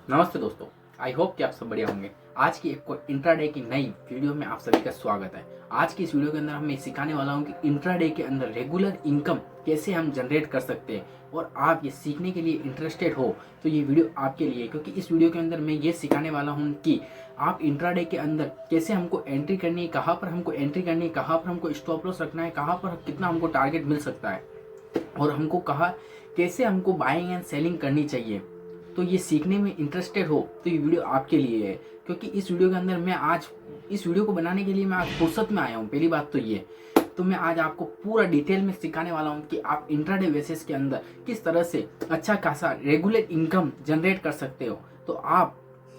नमस्ते दोस्तों, I hope कि आप सब बढ़िया होंगे। आज की एक इंट्राडे की नई वीडियो में आप सभी का स्वागत है। आज की इस वीडियो के अंदर मैं सिखाने वाला हूं कि इंट्राडे के अंदर रेगुलर इनकम कैसे हम जनरेट कर सकते हैं और आप ये सीखने के लिए इंटरेस्टेड हो तो ये वीडियो आपके लिए, क्योंकि इस वीडियो के अंदर मैं ये सिखाने वाला हूँ कि आप इंट्राडे के अंदर कैसे हमको एंट्री करनी है, कहाँ पर हमको एंट्री करनी है, कहाँ पर हमको स्टॉप लॉस रखना है, कहाँ पर कितना हमको टारगेट मिल सकता है और हमको कहाँ कैसे हमको बाइंग एंड सेलिंग करनी चाहिए। तो ये सीखने में इंटरेस्टेड हो तो ये वीडियो आपके लिए है, क्योंकि इस वीडियो के अंदर मैं आज इस वीडियो को बनाने के लिए मैं आज फुर्सत में आया हूँ। पहली बात तो ये, तो मैं आज आपको पूरा डिटेल में सिखाने वाला हूँ कि आप इंट्राडे बेसिस के अंदर किस तरह से अच्छा खासा रेगुलर इनकम जनरेट कर सकते हो। तो आप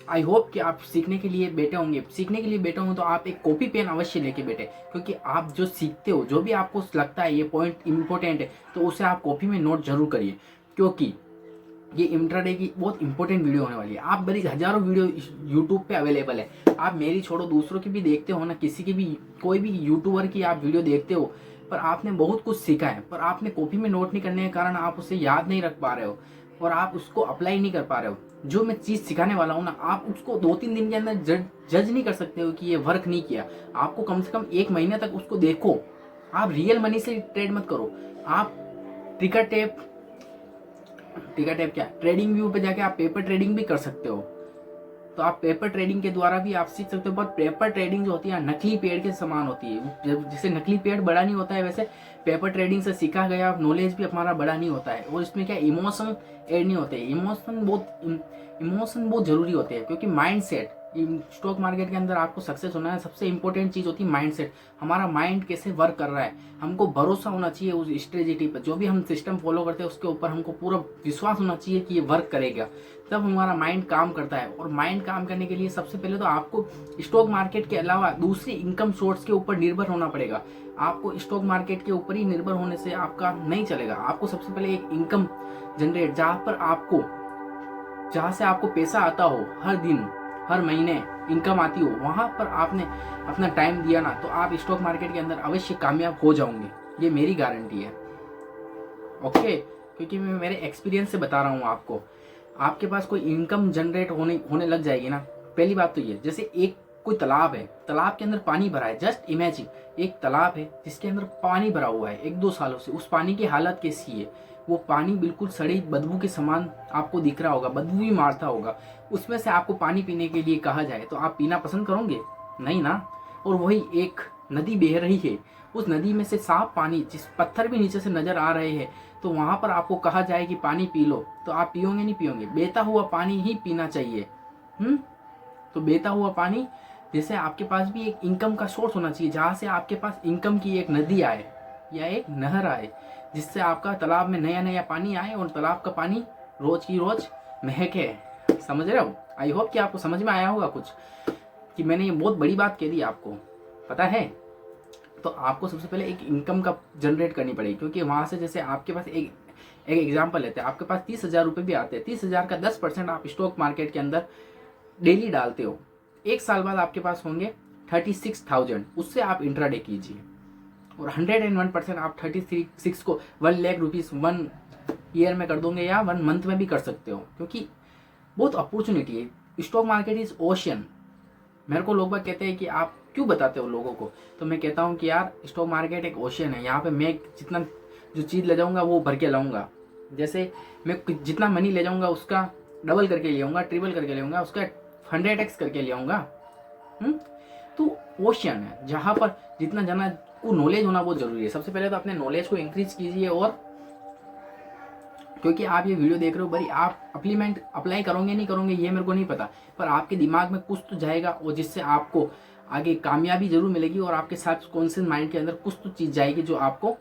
आई होप कि आप सीखने के लिए बैठे होंगे। सीखने के लिए बैठे होंगे तो आप एक कॉपी पेन अवश्य लेके बैठे, क्योंकि आप जो सीखते हो, जो भी आपको लगता है ये पॉइंट इंपॉर्टेंट है, तो उसे आप कॉपी में नोट जरूर करिए, क्योंकि ये इंट्राडे की बहुत इंपॉर्टेंट वीडियो होने वाली है। आप बड़ी हजारों वीडियो यूट्यूब पे अवेलेबल है, आप मेरी छोड़ो दूसरों की भी देखते हो ना, किसी की भी कोई भी यूट्यूबर की आप वीडियो देखते हो, पर आपने बहुत कुछ सीखा है, पर आपने कॉपी में नोट नहीं करने के कारण आप उसे याद नहीं रख पा रहे हो और आप उसको अप्लाई नहीं कर पा रहे हो। जो मैं चीज़ सिखाने वाला हूँ ना, आप उसको 2-3 दिन के अंदर जज नहीं कर सकते हो कि ये वर्क नहीं किया। आपको कम से कम 1 महीने तक उसको देखो। आप रियल मनी से ट्रेड मत करो। आप ट्रिगर टेप टिकट टैप क्या, ट्रेडिंग व्यू पे जाके आप पेपर ट्रेडिंग भी कर सकते हो। तो आप पेपर ट्रेडिंग के द्वारा भी आप सीख सकते हो, पर पेपर ट्रेडिंग जो होती है नकली पेड़ के समान होती है। जैसे नकली पेड़ बड़ा नहीं होता है, वैसे पेपर ट्रेडिंग से सीखा गया नॉलेज भी हमारा बड़ा नहीं होता है। और इसमें क्या इमोशन ऐड नहीं होते। इमोशन बहुत जरूरी होते हैं, क्योंकि माइंड सेट स्टॉक मार्केट के अंदर आपको सक्सेस होना है, सबसे इंपॉर्टेंट चीज होती है माइंड सेट। हमारा माइंड कैसे वर्क कर रहा है, हमको भरोसा होना चाहिए उस स्ट्रेटेजी पर। जो भी हम सिस्टम फॉलो करते हैं उसके ऊपर हमको पूरा विश्वास होना चाहिए कि ये वर्क करेगा, तब हमारा माइंड काम करता है। और माइंड काम करने के लिए सबसे पहले तो आपको स्टॉक मार्केट के अलावा दूसरी इनकम सोर्स के ऊपर निर्भर होना पड़ेगा। आपको स्टॉक मार्केट के ऊपर ही निर्भर होने से आपका नहीं चलेगा। आपको सबसे पहले एक इनकम जनरेट, जहाँ से आपको पैसा आता हो, हर दिन हर महीने इनकम आती हो, वहां पर आपने अपना टाइम दिया ना, तो आप स्टॉक मार्केट के अंदर अवश्य कामयाब हो जाओगे। ये मेरी गारंटी है, ओके। क्योंकि मैं मेरे एक्सपीरियंस से बता रहा हूँ आपको। आपके पास कोई इनकम जनरेट होने लग जाएगी ना। पहली बात तो ये, जैसे एक कोई तालाब है, तालाब के अंदर पानी भरा है। जस्ट इमेजिन, एक तालाब है जिसके अंदर पानी भरा हुआ है 1-2 सालों से। उस पानी की हालत कैसी है? वो पानी बिल्कुल सड़ी बदबू के समान आपको दिख रहा होगा, बदबू भी मारता होगा। उसमें से आपको पानी पीने के लिए कहा जाए तो आप पीना पसंद करोगे? नहीं ना। और वही एक नदी बह रही है, उस नदी में से साफ पानी, जिस पत्थर भी नीचे से नजर आ रहे हैं, तो वहां पर आपको कहा जाए कि पानी पी लो, तो आप पियोगे नहीं पियोगे? बहता हुआ पानी ही पीना चाहिए। तो बहता हुआ पानी, जैसे आपके पास भी एक इनकम का सोर्स होना चाहिए, जहां से आपके पास इनकम की एक नदी आए या एक नहर आए, जिससे आपका तालाब में नया नया पानी आए और तालाब का पानी रोज की रोज महके। समझ रहे हो? आई होप कि आपको समझ में आया होगा कुछ, कि मैंने ये बहुत बड़ी बात कह दी आपको, पता है। तो आपको सबसे पहले एक इनकम का जनरेट करनी पड़ेगी, क्योंकि वहां से, जैसे आपके पास एक एग्जाम्पल लेते हैं, आपके पास 30,000 रुपये भी आते हैं। 30,000 का 10% आप स्टॉक मार्केट के अंदर डेली डालते हो। 1 साल बाद आपके पास होंगे 36,000। उससे आप इंट्राडे कीजिए और 101% आप 36 को 1,00,000 रुपीज 1 ईयर में कर दोगे, या 1 मंथ में भी कर सकते हो, क्योंकि बहुत अपॉर्चुनिटी है। Stock market is ocean. मेरे को लोग बाग कहते हैं कि आप क्यों बताते हो लोगों को, तो मैं कहता हूँ कि यार स्टॉक मार्केट एक ओशियन है। यहाँ पे मैं जितना जो चीज़ ले जाऊँगा वो भर के लाऊंगा। जैसे मैं जितना मनी ले जाऊँगा उसका डबल करके ले आऊँगा, ट्रिपल करके ले आऊँगा, उसका 100x करके ले आऊँगा। तो ओशियन है, जहाँ पर जितना जाना को नॉलेज होना बहुत जरूरी है। सबसे पहले तो अपने नॉलेज को इंक्रीज कीजिए। और क्योंकि आप ये वीडियो देख रहे हो, बड़ी आप अप्लाई करोगे नहीं करोगे ये मेरे को नहीं पता, पर आपके दिमाग में कुछ तो जाएगा, और जिससे आपको आगे कामयाबी जरूर मिलेगी। और आपके साथ कॉन्शियस माइंड के अंदर कुछ तो चीज़ जाएगी जो आपको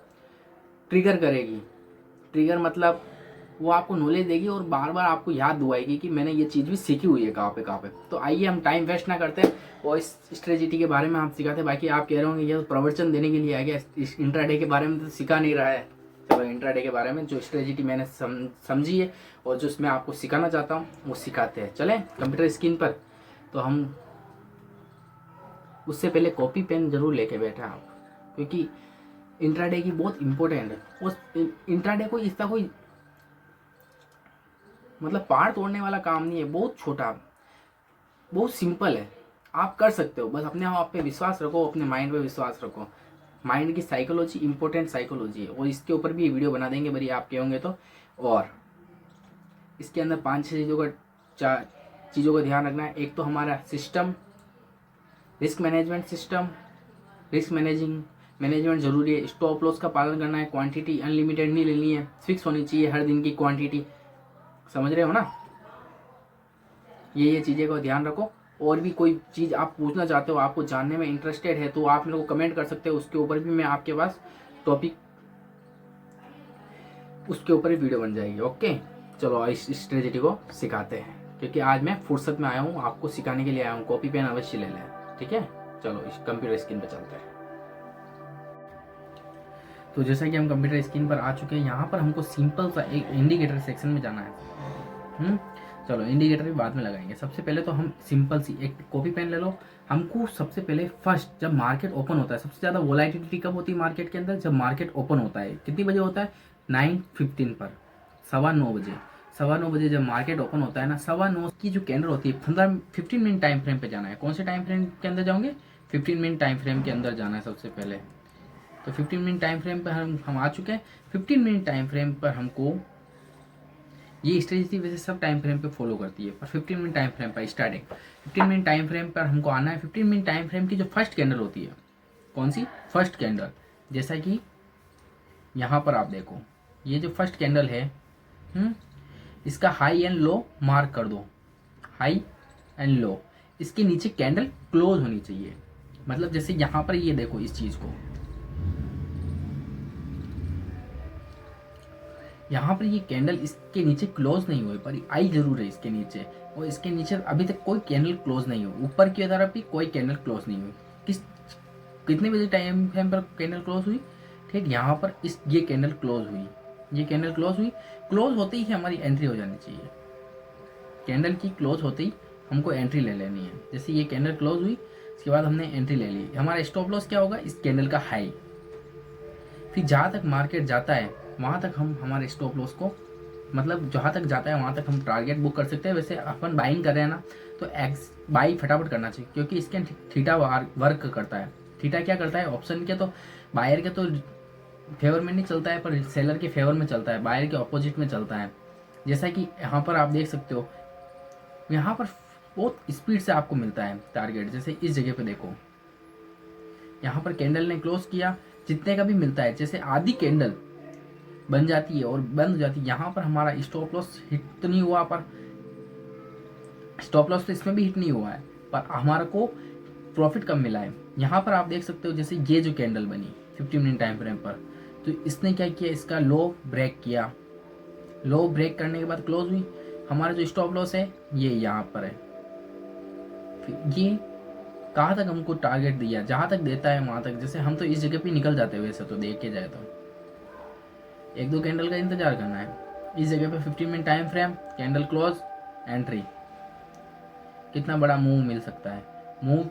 ट्रिगर करेगी। ट्रिगर मतलब वो आपको नॉलेज देगी और बार बार आपको याद दिलाएगी कि मैंने ये चीज़ भी सीखी हुई है कहाँ पे। तो आइए हम टाइम वेस्ट ना करते और इस स्ट्रेटेजी के बारे में हम सिखाते। बाकी आप कह रहे होंगे ये तो प्रवचन देने के लिए आ गया, इस इंट्राडे के बारे में तो सिखा नहीं रहा है। चलो इंट्राडे के बारे में जो स्ट्रेटेजी मैंने समझी है और जो मैं आपको सिखाना चाहता हूँ वो सिखाते हैं। चलें कंप्यूटर स्क्रीन पर, तो हम उससे पहले कॉपी पेन जरूर लेके बैठे आप, क्योंकि इंट्राडे की बहुत इंपॉर्टेंट है। उस इंट्राडे को इसका कोई मतलब पहाड़ तोड़ने वाला काम नहीं है, बहुत छोटा, बहुत सिंपल है, आप कर सकते हो। बस अपने आप पे विश्वास रखो, अपने माइंड पे विश्वास रखो। माइंड की साइकोलॉजी इंपॉर्टेंट साइकोलॉजी है, और इसके ऊपर भी वीडियो बना देंगे बड़ी आप कहोगे तो। और इसके अंदर 5-6 चीज़ों का 4 चीज़ों का ध्यान रखना है। एक तो हमारा system, risk management system, risk management जरूरी है। स्टॉप लॉस का पालन करना है। क्वांटिटी अनलिमिटेड नहीं लेनी है, फिक्स होनी चाहिए हर दिन की क्वांटिटी, समझ रहे हो ना। ये चीज़ें का ध्यान रखो। और भी कोई चीज़ आप पूछना चाहते हो, आपको जानने में इंटरेस्टेड है, तो आप मेरे को कमेंट कर सकते हो, उसके ऊपर भी मैं आपके पास टॉपिक, उसके ऊपर ही वीडियो बन जाएगी। ओके, चलो इस स्ट्रेटेजी को सिखाते हैं, क्योंकि आज मैं फुर्सत में आया हूँ, आपको सिखाने के लिए आया हूँ। कॉपी पेन अवश्य ले लें, ठीक है। चलो इस कंप्यूटर स्क्रीन पर चलते हैं। तो जैसा कि हम कंप्यूटर स्क्रीन पर आ चुके हैं, यहाँ पर हमको सिंपल सा एक इंडिकेटर सेक्शन में जाना है। चलो इंडिकेटर भी बाद में लगाएंगे। सबसे पहले तो हम सिंपल सी एक कॉपी पेन ले लो। हमको सबसे पहले फर्स्ट, जब मार्केट ओपन होता है, सबसे ज़्यादा वोलेटिलिटी कब होती है मार्केट के अंदर? जब मार्केट ओपन होता है। कितनी बजे होता है? 9:15 पर, 9:15 बजे। 9:15 बजे जब मार्केट ओपन होता है ना, 9:15 की जो कैंडल होती है, 15 मिनट टाइम फ्रेम पे जाना है। कौन से टाइम फ्रेम के अंदर जाओगे? 15 मिनट टाइम फ्रेम के अंदर जाना है सबसे पहले। तो 15 मिनट टाइम फ्रेम पर हम आ चुके हैं। 15 मिनट टाइम फ्रेम पर हमको ये स्ट्रेटजी वैसे सब टाइम फ्रेम पे फॉलो करती है, पर 15 मिनट टाइम फ्रेम पर स्टार्टिंग 15 मिनट टाइम फ्रेम पर हमको आना है। 15 मिनट टाइम फ्रेम की जो फर्स्ट कैंडल होती है, कौन सी? First candle. जैसा कि यहाँ पर आप देखो, ये जो फर्स्ट कैंडल है, इसका हाई एंड लो मार्क कर दो, हाई एंड लो। इसके नीचे कैंडल क्लोज होनी चाहिए। मतलब जैसे यहाँ पर ये देखो, इस चीज़ को, यहाँ पर ये कैंडल इसके नीचे क्लोज नहीं हुई, पर आई जरूर है इसके नीचे, और इसके नीचे अभी तक कोई कैंडल क्लोज नहीं हुई। ऊपर की तरफ भी कोई कैंडल क्लोज नहीं हुई। कितने बजे टाइम फ्रेम पर कैंडल क्लोज हुई? ठीक यहाँ पर ये कैंडल क्लोज हुई, ये कैंडल क्लोज हुई। क्लोज होते ही हमारी एंट्री हो जानी चाहिए। कैंडल की क्लोज होते ही हमको एंट्री ले लेनी है। जैसे ये कैंडल क्लोज हुई, इसके बाद हमने एंट्री ले ली। हमारा स्टॉप लॉस क्या होगा? इस कैंडल का हाई। फिर जहाँ तक मार्केट जाता है वहाँ तक हम हमारे स्टॉप लॉस को, मतलब जहाँ तक जाता है वहाँ तक हम टारगेट बुक कर सकते हैं। वैसे अपन बाइंग कर रहे हैं ना, तो बाई फटाफट करना चाहिए, क्योंकि इसके थीटा वर्क करता है। थीटा क्या करता है? ऑप्शन के तो बायर के तो फेवर में नहीं चलता है, पर सेलर के फेवर में चलता है, बायर के ऑपोजिट में चलता है। जैसा कि यहाँ पर आप देख सकते हो, यहाँ पर बहुत स्पीड से आपको मिलता है टारगेट। जैसे इस जगह पे देखो, यहाँ पर कैंडल ने क्लोज किया, जितने का भी मिलता है, जैसे आधी कैंडल बन जाती है और बंद हो जाती है। यहाँ पर हमारा स्टॉप लॉस हिट तो नहीं हुआ, पर स्टॉप लॉस तो इसमें भी हिट नहीं हुआ है, पर हमारे को प्रॉफिट कम मिला है। यहाँ पर आप देख सकते हो, जैसे ये जो कैंडल बनी 15 मिनट टाइम फ्रेम पर, तो इसने क्या किया? इसका लो ब्रेक किया। लो ब्रेक करने के बाद क्लोज हुई। हमारा जो स्टॉप लॉस है ये यहाँ पर है। फिर ये कहाँ तक हमको टारगेट दिया? जहाँ तक देता है वहाँ तक। जैसे हम तो इस जगह पे निकल जाते हैं, वैसे तो देखे जाए तो 1-2 कैंडल का इंतजार करना है। इस जगह पे 15 minute time frame, candle close, entry. कितना बड़ा मूव मिल सकता है? मूव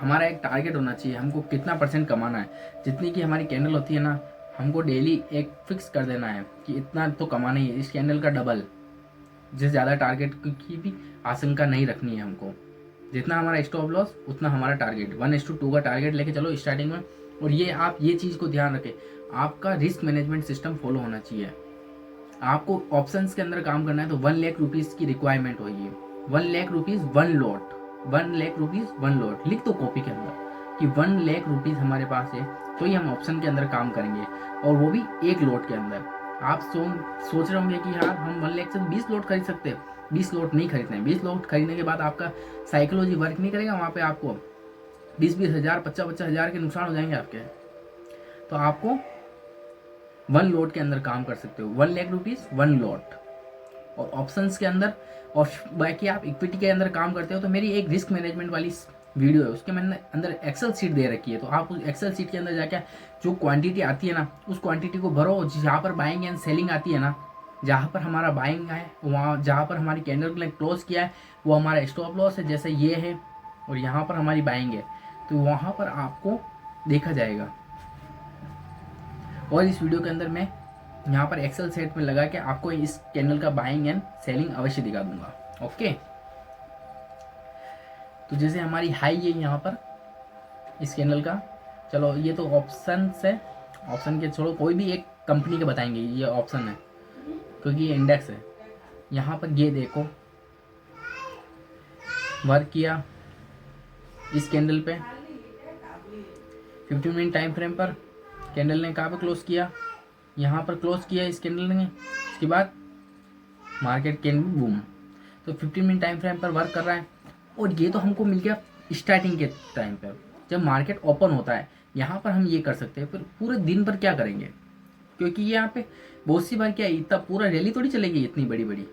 हमारा एक टारगेट होना चाहिए, हमको कितना % कमाना है। जितनी की हमारी कैंडल होती है ना, हमको डेली एक फिक्स कर देना है कि इतना तो कमाना ही है, इस कैंडल का डबल। जिससे ज़्यादा टारगेट की भी आशंका नहीं रखनी है हमको। जितना हमारा स्टॉप लॉस उतना हमारा टारगेट, 1:2 का टारगेट लेके चलो स्टार्टिंग में। और ये आप ये चीज़ को ध्यान रखें, आपका रिस्क मैनेजमेंट सिस्टम फॉलो होना चाहिए। आपको ऑप्शंस के अंदर काम करना है तो 1 लाख रुपीज़ की रिक्वायरमेंट होगी। 1 lakh rupees 1 lot, 1 lakh rupees 1 lot लिख दो कॉपी के अंदर कि 1 लाख रुपीज़ हमारे पास है, तो ही हम ऑप्शन के अंदर काम करेंगे, और वो भी एक लॉट के अंदर। आप सोच रहे होंगे कि यार हम 1 लाख से 20 लॉट खरीद सकते हैं। 20 लॉट नहीं खरीदना है। 20 लॉट खरीदने के बाद आपका साइकोलॉजी वर्क नहीं करेगा। वहाँ पे आपको 20-20 हज़ार, 50-50 हज़ार के नुकसान हो जाएंगे आपके। तो आपको 1 लॉट के अंदर काम कर सकते हो। 1 लाख रुपीज़ 1 लॉट, और ऑप्शंस के अंदर। और बाकी आप इक्विटी के अंदर काम करते हो तो मेरी एक रिस्क मैनेजमेंट वाली वीडियो है, उसके मैंने अंदर एक्सेल सीट दे रखी है। तो आप उस एक्सेल सीट के अंदर जाके जो क्वांटिटी आती है ना, उस क्वांटिटी को भरो। जहाँ पर बाइंग एंड सेलिंग आती है ना, जहाँ पर हमारा बाइंग है, वहाँ जहाँ पर हमारी कैंडल ने क्लोज किया है वो हमारा स्टॉप लॉस है, जैसे ये है, और यहाँ पर हमारी बाइंग है, तो वहाँ पर आपको देखा जाएगा। और इस वीडियो के अंदर मैं यहाँ पर एक्सेल सेट में लगा के आपको इस कैंडल का बाइंग एंड सेलिंग अवश्य दिखा दूंगा। ओके, तो जैसे हमारी हाई है यहाँ पर इस कैंडल का, चलो ये तो ऑप्शन से, ऑप्शन के छोड़ो, कोई भी एक कंपनी के बताएंगे, ये ऑप्शन है क्योंकि ये इंडेक्स है। यहाँ पर ये देखो वर्क किया इस कैंडल पे 15 मिनट टाइम फ्रेम पर, कैंडल ने कहाँ पे क्लोज किया, यहाँ पर क्लोज किया इस कैंडल ने। इसके बाद मार्केट कैन बी बूम, तो 15 मिनट टाइम फ्रेम पर वर्क कर रहा है। और ये तो हमको मिल गया स्टार्टिंग के टाइम पर, जब मार्केट ओपन होता है यहाँ पर हम ये कर सकते हैं। फिर पूरे दिन पर क्या करेंगे, क्योंकि यहाँ पे बहुत सी बार क्या इतना पूरा रैली थोड़ी चलेगी इतनी बड़ी बड़ी।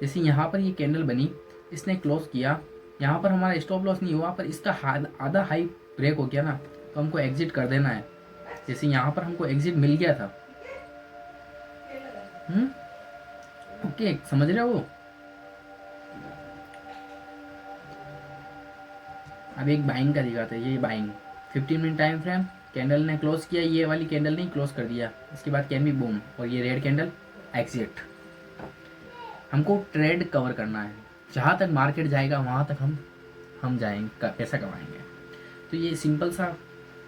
जैसे यहाँ पर ये कैंडल बनी, इसने क्लोज किया, यहाँ पर हमारा स्टॉप लॉस नहीं हुआ, पर इसका आधा हाई ब्रेक हो गया ना, तो हमको एग्जिट कर देना है। जैसे यहाँ पर हमको एग्जिट मिल गया था। ओके, समझ रहे हो। अब एक बाइंग का दिखाते हैं, ये buying 15 minute time frame, candle ने क्लोज किया, ये वाली कैंडल ने क्लोज कर दिया, इसके बाद कैन बी बूम, और ये रेड कैंडल एग्जिट। हमको ट्रेड कवर करना है, जहाँ तक मार्केट जाएगा वहाँ तक हम जाएंगे, पैसा कमाएंगे। तो ये सिंपल सा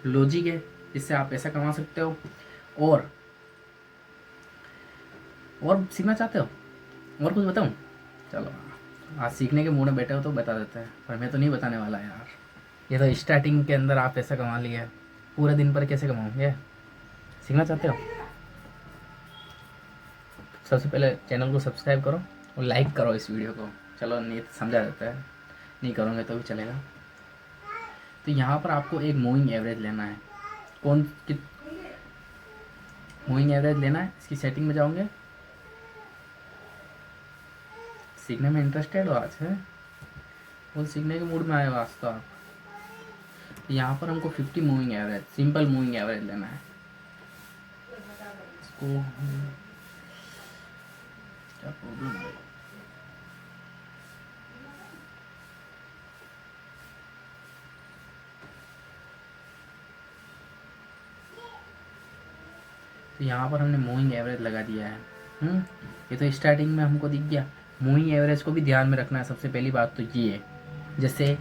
लॉजिक है, इससे आप पैसा कमा सकते हो। और सीखना चाहते हो, और कुछ बताऊँ? चलो आज सीखने के मूड में बैठे हो तो बता देते हैं, पर मैं तो नहीं बताने वाला यार। ये तो स्टार्टिंग के अंदर आप पैसा कमा लिया, पूरे दिन पर कैसे कमाओगे? सीखना चाहते हो? सबसे पहले चैनल को सब्सक्राइब करो और लाइक करो इस वीडियो को। चलो नहीं तो समझा देता है, नहीं करोगे तो भी चलेगा। तो यहाँ पर आपको एक मूविंग एवरेज लेना है। मूविंग एवरेज लेना है, इसकी सेटिंग में जाओगे। सीखने में इंटरेस्टेड हो आज है, वो सीखने के मूड में आए आज तो आप। यहाँ पर हमको 50 moving average, simple moving average लेना है। इसको क्या प्रॉब्लम है? तो यहाँ पर हमने मूविंग एवरेज लगा दिया है। ये तो स्टार्टिंग में हमको दिख गया। मूविंग एवरेज को भी ध्यान में रखना है। सबसे पहली बात तो ये है, जैसे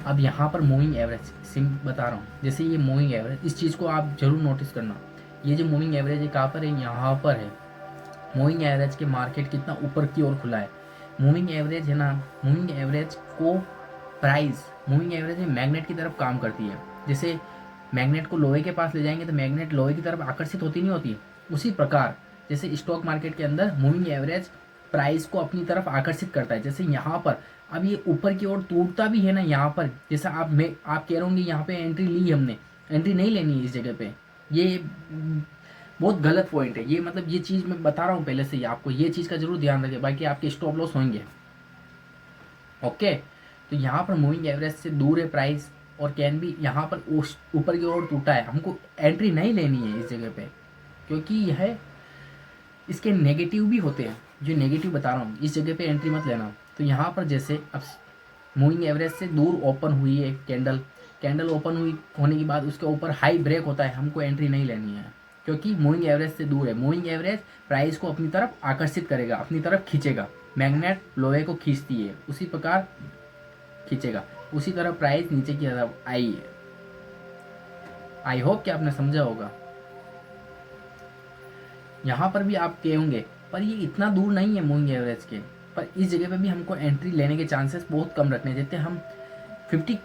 अब यहाँ पर मूविंग एवरेज बता रहा हूँ, जैसे ये मूविंग एवरेज, इस चीज़ को आप जरूर नोटिस करना। ये जो मूविंग एवरेज है कहाँ पर है? यहाँ पर है। मूविंग एवरेज के मार्केट कितना ऊपर की ओर खुला है। मूविंग एवरेज है ना, मूविंग एवरेज को प्राइस, मूविंग एवरेज मैग्नेट की तरफ काम करती है। जैसे मैग्नेट को लोहे के पास ले जाएंगे तो मैग्नेट लोहे की तरफ आकर्षित होती नहीं होती, उसी प्रकार जैसे स्टॉक मार्केट के अंदर मूविंग एवरेज प्राइस को अपनी तरफ आकर्षित करता है। जैसे यहाँ पर अब ये ऊपर की ओर टूटता भी है ना, यहाँ पर जैसा आप कह रहे होंगे यहाँ पे एंट्री ली, हमने एंट्री नहीं लेनी है इस जगह पे, ये बहुत गलत पॉइंट है। ये मतलब ये चीज़ मैं बता रहा हूँ पहले से ही आपको, ये चीज़ का जरूर ध्यान रखें, बाकी आपके स्टॉप लॉस होंगे। ओके, तो यहाँ पर मूविंग एवरेज से दूर है प्राइस, और कैन भी यहाँ पर ऊपर की ओर टूटा है, हमको एंट्री नहीं लेनी है इस जगह पे, क्योंकि यह इसके नेगेटिव भी होते हैं। जो नेगेटिव बता रहा हूँ, इस जगह पे एंट्री मत लेना। तो यहाँ पर जैसे अब मूविंग एवरेज से दूर ओपन हुई है कैंडल ओपन होने के बाद उसके ऊपर हाई ब्रेक होता है, हमको एंट्री नहीं लेनी है, क्योंकि मूविंग एवरेज से दूर है। मूविंग एवरेज प्राइस को अपनी तरफ आकर्षित करेगा, अपनी तरफ खींचेगा। मैग्नेट लोहे को खींचती है, उसी प्रकार खींचेगा, उसी तरह प्राइस नीचे की तरफ आई है। आई होप कि आपने समझा होगा। यहाँ पर भी आप कहोगे पर ये इतना दूर नहीं है मूविंग एवरेज के, पर इस जगह पे भी हमको एंट्री लेने के चांसेस बहुत कम रखने देते। हम 50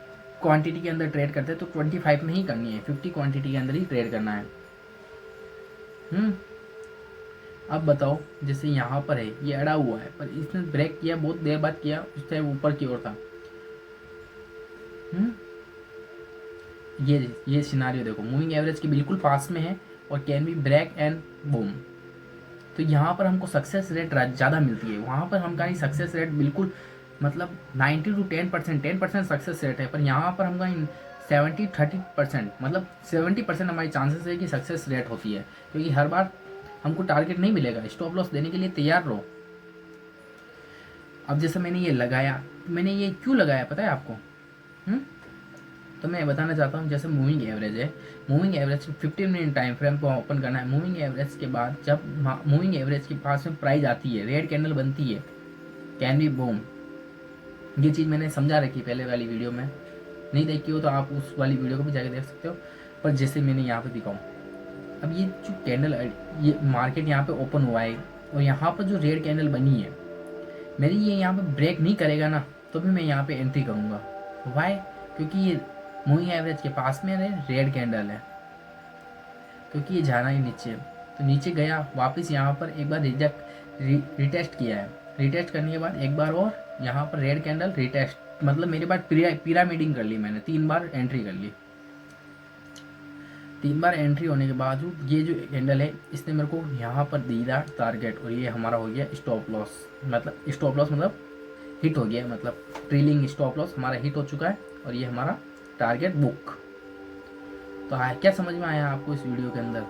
क्वांटिटी के अंदर ट्रेड करते हैं तो 25 में ही करनी है, 50 क्वांटिटी के अंदर ही ट्रेड करना है। अब बताओ, जैसे यहाँ पर है, ये अड़ा हुआ है, पर इसने ब्रेक किया, बहुत देर बाद किया, उस टाइम ऊपर की ओर था। ये सिनारियो देखो, मूविंग एवरेज के बिल्कुल पास में है और can be break and boom. तो यहाँ पर हमको सक्सेस रेट ज़्यादा मिलती है, वहाँ पर हम कहीं सक्सेस रेट बिल्कुल मतलब 90 to 10% सक्सेस रेट है, पर यहाँ पर हम कहीं 70-30% मतलब 70% हमारी चांसेस है कि सक्सेस रेट होती है, क्योंकि हर बार हमको टारगेट नहीं मिलेगा। स्टॉप लॉस देने के लिए तैयार रहो। अब जैसे मैंने ये लगाया, मैंने ये क्यों लगाया पता है आपको? तो मैं बताना चाहता हूँ जैसे मूविंग एवरेज है, moving average 15 minute time frame को ओपन करना है। मूविंग एवरेज के बाद जब मूविंग एवरेज के पास में प्राइस आती है, रेड कैंडल बनती है, कैन बी बूम। ये चीज़ मैंने समझा रखी पहले वाली वीडियो में, नहीं देखी हो तो आप उस वाली वीडियो को भी जाके देख सकते हो। पर जैसे मैंने यहाँ पे दिखाऊँ, अब ये जो कैंडल, ये मार्केट यहाँ पे ओपन हुआ है और यहाँ पर जो रेड कैंडल बनी है, मेरी ये यहाँ पे ब्रेक नहीं करेगा ना तो भी मैं यहाँ पे एंट्री करूँगा। वाई? क्योंकि ये मूविंग एवरेज के पास में रेड कैंडल है, क्योंकि ये जाना ही नीचे, तो नीचे गया वापस यहाँ पर एक बार रिटेस्ट किया है। रिटेस्ट करने के बाद एक बार और यहाँ पर रेड कैंडल रिटेस्ट, मतलब मेरे पास पिरामिडिंग कर ली मैंने, 3 बार एंट्री कर ली। 3 बार एंट्री होने के बावजूद ये जो कैंडल है इसने मेरे को यहाँ पर दिया टारगेट, और ये हमारा हो गया स्टॉप लॉस। मतलब स्टॉप लॉस मतलब हिट हो गया, मतलब ट्रेलिंग स्टॉप लॉस हमारा हिट हो चुका है और ये हमारा टारगेट बुक। तो क्या समझ में आया आपको इस वीडियो के अंदर?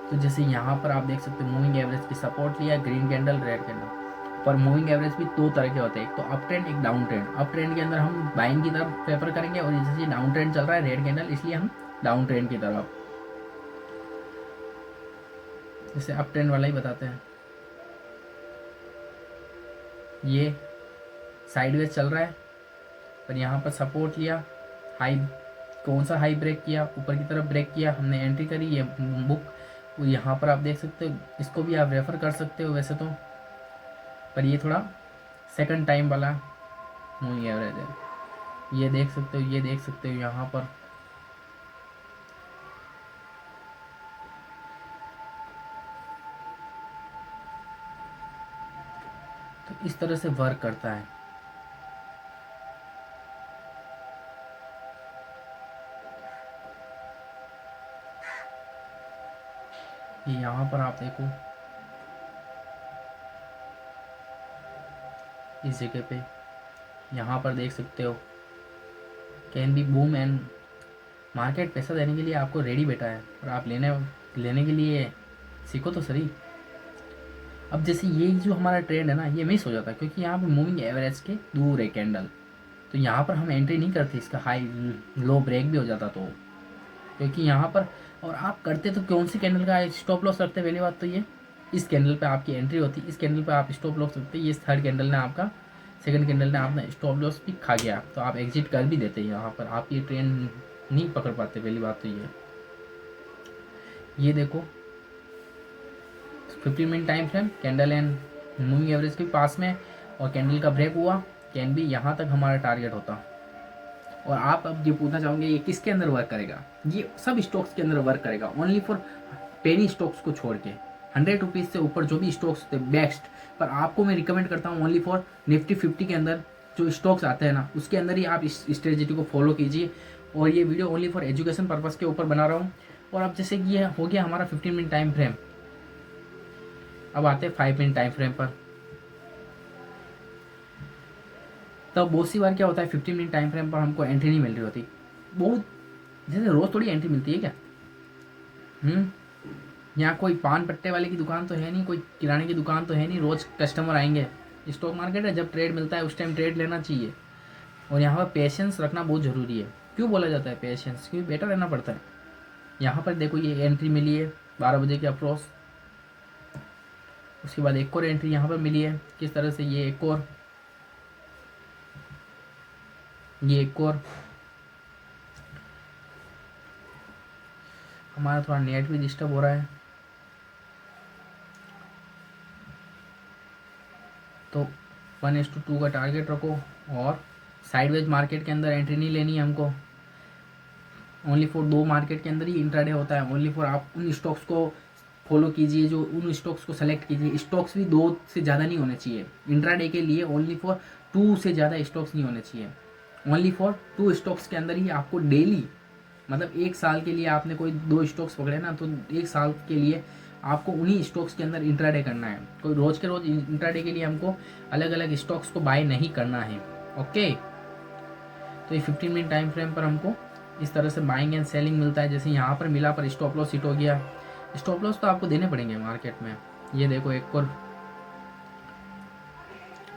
तो जैसे यहाँ पर आप देख सकते हो मूविंग एवरेज की सपोर्ट लिया, ग्रीन कैंडल, रेड कैंडल। पर मूविंग एवरेज भी 2 तरह के होते हैं, एक तो अप ट्रेंड, एक डाउन ट्रेंड। अप ट्रेंड के अंदर हम बाइंग की तरफ प्रेफर करेंगे, और जैसे डाउन ट्रेंड चल रहा है रेड कैंडल, इसलिए हम डाउन ट्रेंड की तरफ। जैसे अप ट्रेंड वाला ही बताते हैं, ये साइडवेज चल रहा है पर यहाँ पर सपोर्ट लिया, हाई, कौन सा हाई ब्रेक किया, ऊपर की तरफ ब्रेक किया, हमने एंट्री करी, ये बुक। यहाँ पर आप देख सकते हो, इसको भी आप रेफर कर सकते हो वैसे तो, पर ये थोड़ा सेकंड टाइम वाला मूविंग एवरेज है। ये देख सकते हो, ये देख सकते हो यहाँ पर, तो इस तरह से वर्क करता है। यहाँ पर आप देखो, इस जगह पे यहाँ पर देख सकते हो can be boom, and market पैसा देने के लिए आपको रेडी बैठा है, और आप लेने के लिए सीखो तो सही। अब जैसे ये जो हमारा ट्रेंड है ना, ये मिस हो जाता है क्योंकि यहाँ पे मूविंग एवरेज के दूर है कैंडल, तो यहाँ पर हम एंट्री नहीं करते, इसका हाई लो ब्रेक भी हो जाता तो, क्योंकि यहाँ पर, और आप करते तो कौन सी कैंडल का स्टॉप लॉस रखते, पहली बात तो ये इस कैंडल पे आपकी एंट्री होती, इस कैंडल पे आप स्टॉप लॉस रखते, ये थर्ड कैंडल ने आपका, सेकंड कैंडल ने आपने स्टॉप लॉस भी खा गया तो आप एग्जिट कर भी देते, यहाँ पर आप ये ट्रेंड नहीं पकड़ पाते, पहली बात तो ये देखो 15 minute time frame, candle and moving average के पास में, और कैंडल का ब्रेक हुआ, कैन भी यहाँ तक हमारा टारगेट होता। और आप अब ये पूछना चाहोगे ये किसके अंदर वर्क करेगा? ये सब स्टॉक्स के अंदर वर्क करेगा, ओनली फॉर पेनी स्टॉक्स को छोड़ के। 100 रुपीज़ से ऊपर जो भी स्टॉक्स थे बेस्ट, पर आपको मैं रिकमेंड करता हूँ ओनली फॉर निफ्टी 50 के अंदर जो स्टॉक्स आते हैं ना, उसके अंदर ही आप इस स्ट्रेटजी को फॉलो कीजिए। और ये video only for education purpose के ऊपर बना रहा हूँ। और अब जैसे ये हो गया हमारा 15 मिनट टाइम फ्रेम, अब आते हैं 5 मिनट टाइम फ्रेम पर। तब बहुत सी बार क्या होता है 15 मिनट टाइम फ्रेम पर हमको एंट्री नहीं मिल रही होती, बहुत, जैसे रोज़ थोड़ी एंट्री मिलती है क्या? यहाँ कोई पान पट्टे वाले की दुकान तो है नहीं, कोई किराने की दुकान तो है नहीं, रोज़ कस्टमर आएंगे। स्टॉक मार्केट है, जब ट्रेड मिलता है उस टाइम ट्रेड लेना चाहिए। और यहाँ पर पेशेंस रखना बहुत ज़रूरी है। क्यों बोला जाता है पेशेंस? क्योंकि बेटर रहना पड़ता है। यहाँ पर देखो ये एंट्री मिली है 12 बजे के अप्रोच, उसके बाद एक और एंट्री यहाँ पर मिली है, किस तरह से, ये एक और, ये एक और। हमारा थोड़ा नेट भी डिस्टर्ब हो रहा है, तो 1:2 का टारगेट रखो। और साइडवेज मार्केट के अंदर एंट्री नहीं लेनी है हमको, ओनली फॉर 2 मार्केट के अंदर ही इंट्राडे होता है। ओनली फॉर आप उन स्टॉक्स को फॉलो कीजिए, जो उन स्टॉक्स को सेलेक्ट कीजिए। स्टॉक्स भी 2 से ज़्यादा नहीं होने चाहिए इंट्राडे के लिए, ओनली फॉर 2 से ज़्यादा स्टॉक्स नहीं होने चाहिए। ओनली फॉर 2 स्टॉक्स के अंदर ही आपको डेली, मतलब 1 साल के लिए आपने कोई 2 स्टॉक्स पकड़े ना, तो 1 साल के लिए आपको उन्हीं स्टॉक्स के अंदर इंट्राडे करना है। कोई रोज़ के रोज़ इंट्राडे के लिए हमको अलग अलग स्टॉक्स को बाय नहीं करना है। ओके, तो ये 15 मिनट टाइम फ्रेम पर हमको इस तरह से बाइंग एंड सेलिंग मिलता है। जैसे यहाँ पर मिला, पर स्टॉप लॉस हिट हो गया। स्टॉप लॉस तो आपको देने पड़ेंगे मार्केट में। ये देखो एक और,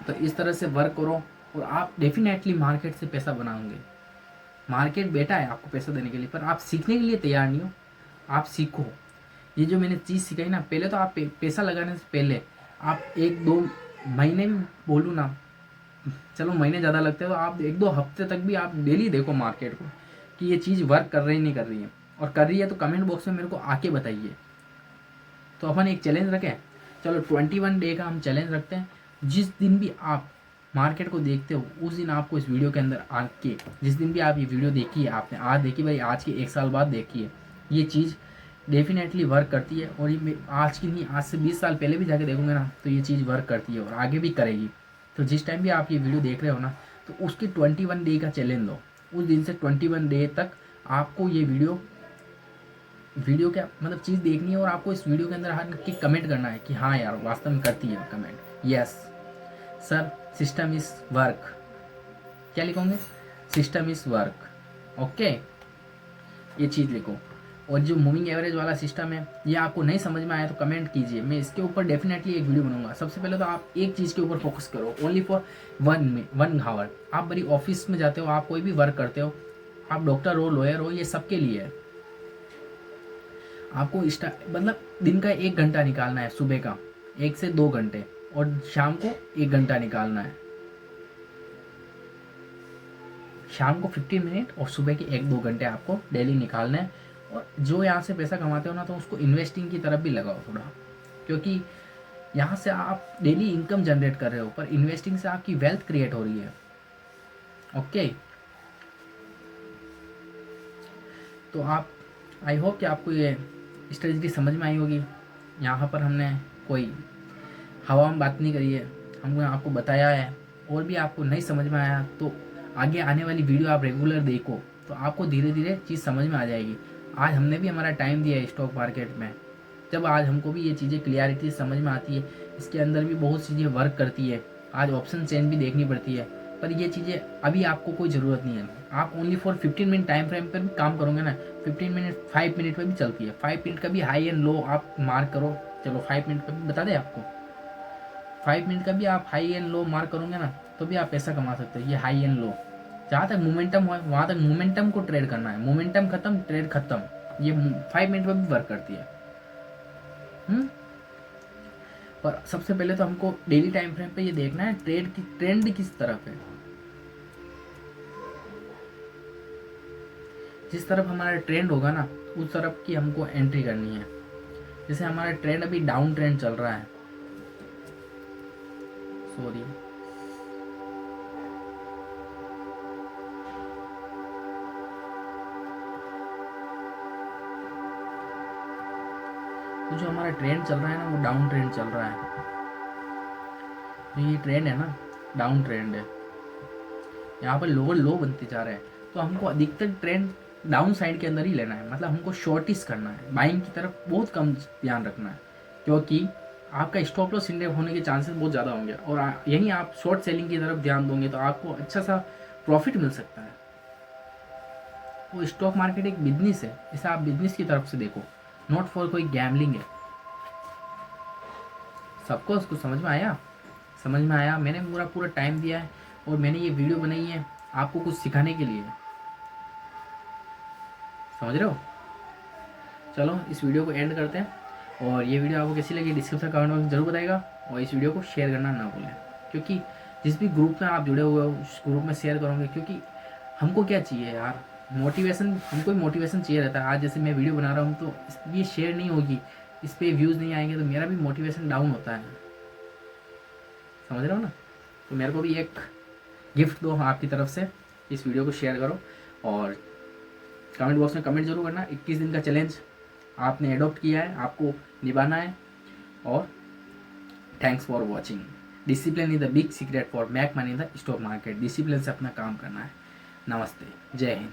तो इस तरह से वर्क करो और आप डेफिनेटली मार्केट से पैसा बनाओगे। मार्केट बैठा है आपको पैसा देने के लिए, पर आप सीखने के लिए तैयार नहीं हो। आप सीखो। ये जो मैंने चीज़ सिखाई ना, पहले तो आप पैसा लगाने से पहले आप 1-2 महीने भी बोलूँ ना, चलो महीने ज़्यादा लगते हैं, तो आप 1-2 हफ्ते तक भी आप डेली देखो मार्केट को कि ये चीज़ वर्क कर रही नहीं कर रही है, और कर रही है तो कमेंट बॉक्स में मेरे को आके बताइए। तो अपन एक चैलेंज रखें, चलो 21 डे का हम चैलेंज रखते हैं। जिस दिन भी आप मार्केट को देखते हो उस दिन आपको इस वीडियो के अंदर आके, जिस दिन भी आप ये वीडियो देखी है, आपने आज देखी भाई, आज के 1 साल बाद देखी है, ये चीज़ डेफिनेटली वर्क करती है। और ये आज की नहीं, आज से 20 साल पहले भी जाके देखोगे ना तो ये चीज़ वर्क करती है और आगे भी करेगी। तो जिस टाइम भी आप ये वीडियो देख रहे हो ना, तो उसकी 21 डे का चैलेंज लो। उस दिन से 21 डे तक आपको ये वीडियो क्या मतलब चीज़ देखनी है, और आपको इस वीडियो के अंदर हर की कमेंट करना है कि हाँ यार वास्तव में करती है comment, yes sir system is work. क्या लिखोगे? System is work. ओके, ये चीज़ लिखो। और जो मूविंग एवरेज वाला सिस्टम है, ये आपको नहीं समझ में आया तो कमेंट कीजिए, मैं इसके ऊपर डेफिनेटली एक वीडियो बनाऊंगा। सबसे पहले तो आप एक चीज़ के ऊपर फोकस करो, ओनली फॉर 1 आवर। आप बड़ी ऑफिस में जाते हो, आप कोई भी वर्क करते हो, आप डॉक्टर हो, लॉयर हो, ये सबके लिए है। आपको मतलब दिन का 1 घंटा निकालना है, सुबह का 1 से 2 घंटे, और शाम को 1 घंटा निकालना है। शाम को 15 मिनट और सुबह के 1-2 घंटे आपको डेली निकालना है। और जो यहाँ से पैसा कमाते हो ना, तो उसको इन्वेस्टिंग की तरफ भी लगाओ थोड़ा, क्योंकि यहाँ से आप डेली इनकम जनरेट कर रहे हो, पर इन्वेस्टिंग से आपकी वेल्थ क्रिएट हो रही है। ओके, तो आप, आई होप कि आपको ये स्ट्रेटजी समझ में आई होगी। यहाँ पर हमने कोई हवा में बात नहीं करी है, हमने आपको बताया है। और भी आपको नहीं समझ में आया तो आगे आने वाली वीडियो आप रेगुलर देखो, तो आपको धीरे धीरे चीज़ समझ में आ जाएगी। आज हमने भी हमारा टाइम दिया है स्टॉक मार्केट में, जब आज हमको भी ये चीज़ें क्लियरिटी समझ में आती है, इसके अंदर भी बहुत चीज़ें वर्क करती है। आज ऑप्शन चेन भी देखनी पड़ती है, पर ये चीज़ें अभी आपको कोई ज़रूरत नहीं है। आप only for 15 minute time frame पर भी काम करोगे ना, 15 मिनट 5 मिनट पर भी चलती है। 5 मिनट का भी हाई एंड लो आप मार्क करो। चलो 5 मिनट पर भी बता दें आपको, 5 मिनट का भी आप हाई एंड लो मार्क करोगे ना, तो भी आप पैसा कमा सकते हो। ये हाई एंड लो, जहाँ तक मोमेंटम हो वहाँ तक मोमेंटम को ट्रेड करना है। मोमेंटम खत्म, ट्रेड खत्म। ये 5 मिनट पर भी वर्क करती है। पर सबसे पहले तो हमको डेली टाइम फ्रेम पे ये देखना है ट्रेंड किस तरफ है। जिस तरफ हमारा ट्रेंड होगा ना, उस तरफ की हमको एंट्री करनी है। जैसे हमारा ट्रेंड अभी डाउन ट्रेंड चल रहा है, सॉरी, तो जो हमारा ट्रेंड चल रहा है ना, वो डाउन ट्रेंड चल रहा है। जो ये ट्रेंड है ना, डाउन ट्रेंड है। यहाँ पर लोअर लो बनते जा रहे हैं, तो हमको अधिकतर ट्रेंड डाउन साइड के अंदर ही लेना है। मतलब हमको शॉर्टिस करना है, बाइंग की तरफ बहुत कम ध्यान रखना है, क्योंकि आपका स्टॉप लॉस इंडेक्स होने के चांसेस बहुत ज़्यादा होंगे। और यहीं आप शॉर्ट सेलिंग की तरफ ध्यान दोगे तो आपको अच्छा सा प्रॉफिट मिल सकता है। वो स्टॉक मार्केट एक बिजनेस है, इसे आप बिजनेस की तरफ से देखो, नॉट फॉर कोई गैम्बलिंग है। सबको उसको समझ में आया? समझ में आया? मैंने पूरा टाइम दिया है और मैंने ये वीडियो बनाई है आपको कुछ सिखाने के लिए, समझ रहे हो? चलो इस वीडियो को एंड करते हैं, और ये वीडियो आपको कैसी लगी डिस्क्रिप्शन कमेंट बॉक्स में जरूर बताएगा। और इस वीडियो को शेयर करना ना भूलें, क्योंकि जिस भी ग्रुप में आप जुड़े हुए हो उस ग्रुप में शेयर करोगे। क्योंकि हमको क्या चाहिए यार, मोटिवेशन, हमको भी मोटिवेशन चाहिए रहता है। आज जैसे मैं वीडियो बना रहा हूँ तो ये शेयर नहीं होगी, इस पर व्यूज़ नहीं आएंगे, तो मेरा भी मोटिवेशन डाउन होता है, समझ रहे हो ना? तो मेरे को भी एक गिफ्ट दो आपकी तरफ से, इस वीडियो को शेयर करो और कमेंट बॉक्स में कमेंट जरूर करना। 21 दिन का चैलेंज आपने एडॉप्ट किया है, आपको निभाना है। और thanks for watching. Discipline is the big secret for make money in the stock market. Discipline से अपना काम करना है। नमस्ते, जय हिंद।